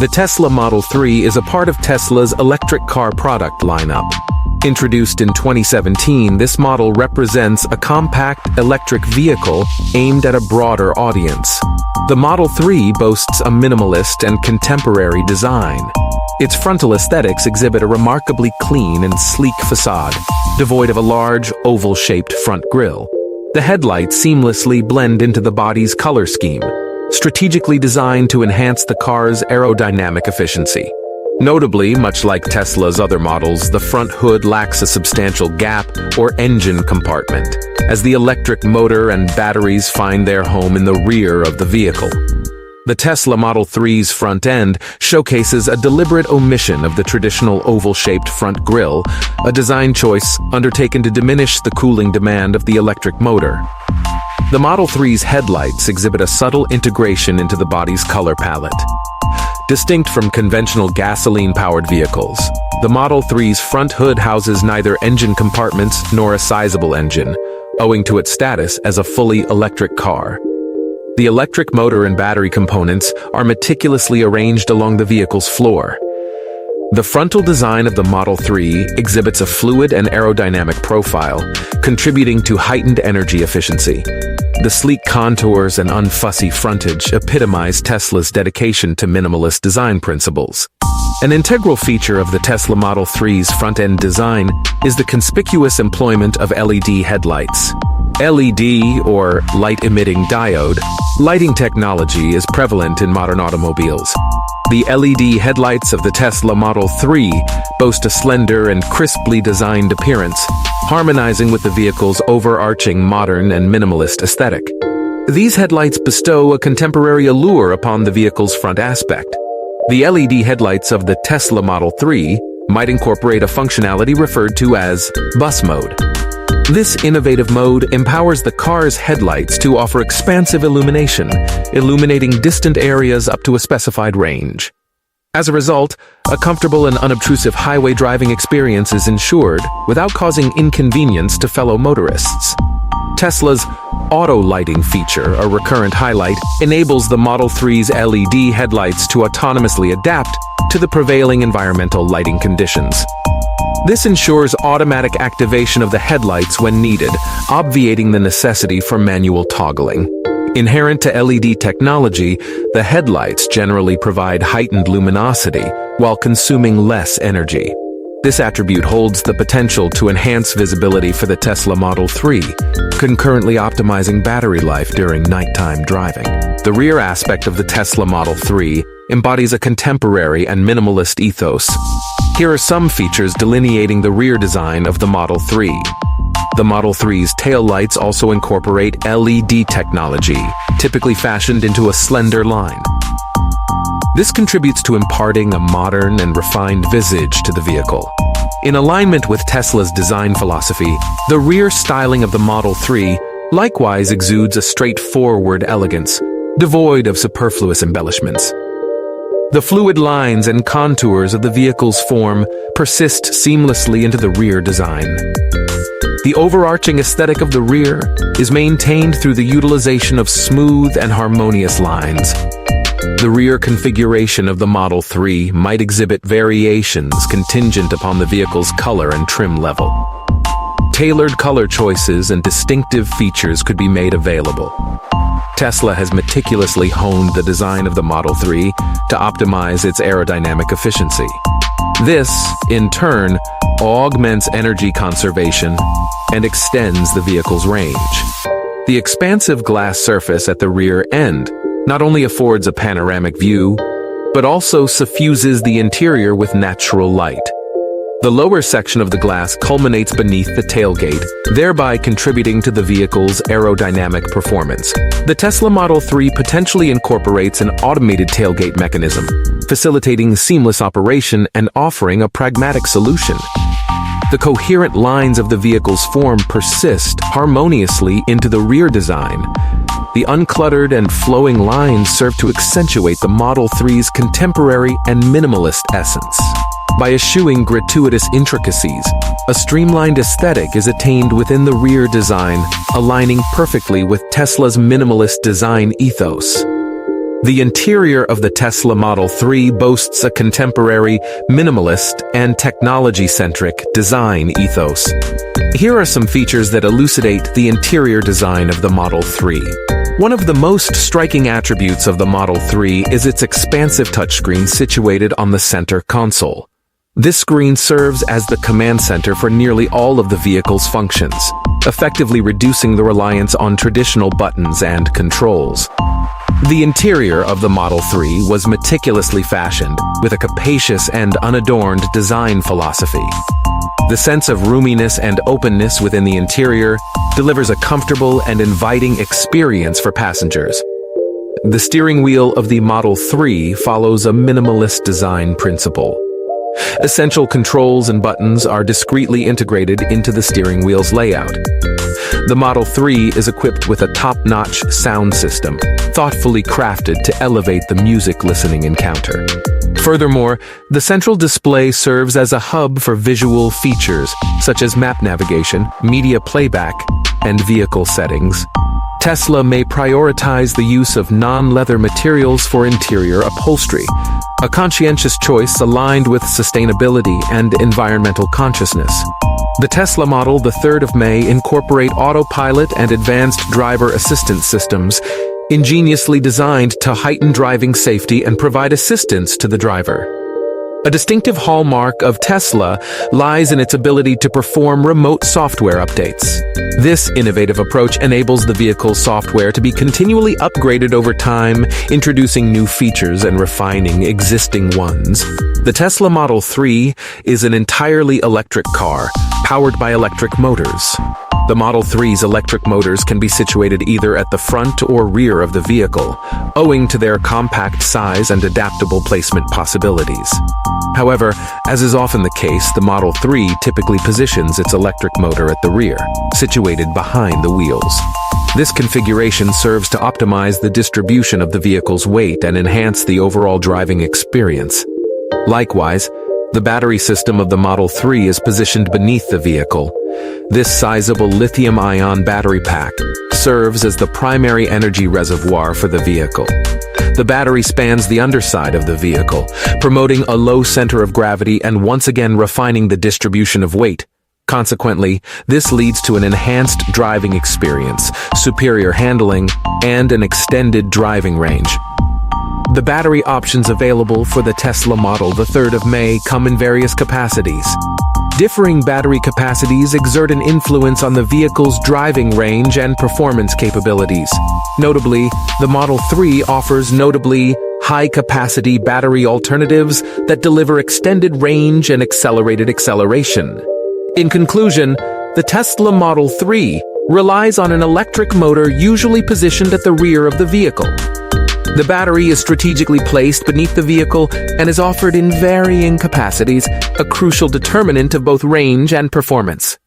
The Tesla Model 3 is a part of Tesla's electric car product lineup. Introduced in 2017, this model represents a compact electric vehicle aimed at a broader audience. The Model 3 boasts a minimalist and contemporary design. Its frontal aesthetics exhibit a remarkably clean and sleek facade, devoid of a large, oval-shaped front grille. The headlights seamlessly blend into the body's color scheme, strategically designed to enhance the car's aerodynamic efficiency. Notably, much like Tesla's other models, the front hood lacks a substantial gap or engine compartment, as the electric motor and batteries find their home in the rear of the vehicle. The Tesla Model 3's front end showcases a deliberate omission of the traditional oval-shaped front grille, a design choice undertaken to diminish the cooling demand of the electric motor. The Model 3's headlights exhibit a subtle integration into the body's color palette. Distinct from conventional gasoline-powered vehicles, the Model 3's front hood houses neither engine compartments nor a sizable engine, owing to its status as a fully electric car. The electric motor and battery components are meticulously arranged along the vehicle's floor. The frontal design of the Model 3 exhibits a fluid and aerodynamic profile, contributing to heightened energy efficiency. The sleek contours and unfussy frontage epitomize Tesla's dedication to minimalist design principles. An integral feature of the Tesla Model 3's front-end design is the conspicuous employment of LED headlights. LED, or light-emitting diode, lighting technology is prevalent in modern automobiles. The LED headlights of the Tesla Model 3 boast a slender and crisply designed appearance, harmonizing with the vehicle's overarching modern and minimalist aesthetic. These headlights bestow a contemporary allure upon the vehicle's front aspect. The LED headlights of the Tesla Model 3 might incorporate a functionality referred to as bus mode. This innovative mode empowers the car's headlights to offer expansive illumination, illuminating distant areas up to a specified range. As a result, a comfortable and unobtrusive highway driving experience is ensured without causing inconvenience to fellow motorists. Tesla's auto lighting feature, a recurrent highlight, enables the Model 3's LED headlights to autonomously adapt to the prevailing environmental lighting conditions. This ensures automatic activation of the headlights when needed, obviating the necessity for manual toggling. Inherent to LED technology, the headlights generally provide heightened luminosity while consuming less energy. This attribute holds the potential to enhance visibility for the Tesla Model 3, concurrently optimizing battery life during nighttime driving. The rear aspect of the Tesla Model 3 embodies a contemporary and minimalist ethos. Here are some features delineating the rear design of the Model 3. The Model 3's taillights also incorporate LED technology, typically fashioned into a slender line. This contributes to imparting a modern and refined visage to the vehicle. In alignment with Tesla's design philosophy, the rear styling of the Model 3 likewise exudes a straightforward elegance, devoid of superfluous embellishments. The fluid lines and contours of the vehicle's form persist seamlessly into the rear design. The overarching aesthetic of the rear is maintained through the utilization of smooth and harmonious lines. The rear configuration of the Model 3 might exhibit variations contingent upon the vehicle's color and trim level. Tailored color choices and distinctive features could be made available. Tesla has meticulously honed the design of the Model 3 to optimize its aerodynamic efficiency. This, in turn, augments energy conservation and extends the vehicle's range. The expansive glass surface at the rear end not only affords a panoramic view, but also suffuses the interior with natural light. The lower section of the glass culminates beneath the tailgate, thereby contributing to the vehicle's aerodynamic performance. The Tesla Model 3 potentially incorporates an automated tailgate mechanism, facilitating seamless operation and offering a pragmatic solution. The coherent lines of the vehicle's form persist harmoniously into the rear design. The uncluttered and flowing lines serve to accentuate the Model 3's contemporary and minimalist essence. By eschewing gratuitous intricacies, a streamlined aesthetic is attained within the rear design, aligning perfectly with Tesla's minimalist design ethos. The interior of the Tesla Model 3 boasts a contemporary, minimalist, and technology-centric design ethos. Here are some features that elucidate the interior design of the Model 3. One of the most striking attributes of the Model 3 is its expansive touchscreen situated on the center console. This screen serves as the command center for nearly all of the vehicle's functions, effectively reducing the reliance on traditional buttons and controls. The interior of the Model 3 was meticulously fashioned, with a capacious and unadorned design philosophy. The sense of roominess and openness within the interior delivers a comfortable and inviting experience for passengers. The steering wheel of the Model 3 follows a minimalist design principle. Essential controls and buttons are discreetly integrated into the steering wheel's layout. The Model 3 is equipped with a top-notch sound system, thoughtfully crafted to elevate the music listening encounter. Furthermore, the central display serves as a hub for visual features, such as map navigation, media playback, and vehicle settings. Tesla may prioritize the use of non-leather materials for interior upholstery, a conscientious choice aligned with sustainability and environmental consciousness. The Tesla Model, the 3rd of May, incorporate autopilot and advanced driver assistance systems, ingeniously designed to heighten driving safety and provide assistance to the driver. A distinctive hallmark of Tesla lies in its ability to perform remote software updates. This innovative approach enables the vehicle's software to be continually upgraded over time, introducing new features and refining existing ones. The Tesla Model 3 is an entirely electric car, powered by electric motors. The Model 3's electric motors can be situated either at the front or rear of the vehicle, owing to their compact size and adaptable placement possibilities. However, as is often the case, the Model 3 typically positions its electric motor at the rear, situated behind the wheels. This configuration serves to optimize the distribution of the vehicle's weight and enhance the overall driving experience. Likewise, the battery system of the Model 3 is positioned beneath the vehicle. This sizable lithium-ion battery pack serves as the primary energy reservoir for the vehicle. The battery spans the underside of the vehicle, promoting a low center of gravity and once again refining the distribution of weight. Consequently, this leads to an enhanced driving experience, superior handling, and an extended driving range. The battery options available for the Tesla Model, the 3rd of May, come in various capacities. Differing battery capacities exert an influence on the vehicle's driving range and performance capabilities. Notably, the Model 3 offers notably high-capacity battery alternatives that deliver extended range and accelerated acceleration. In conclusion, the Tesla Model 3 relies on an electric motor usually positioned at the rear of the vehicle. The battery is strategically placed beneath the vehicle and is offered in varying capacities, a crucial determinant of both range and performance.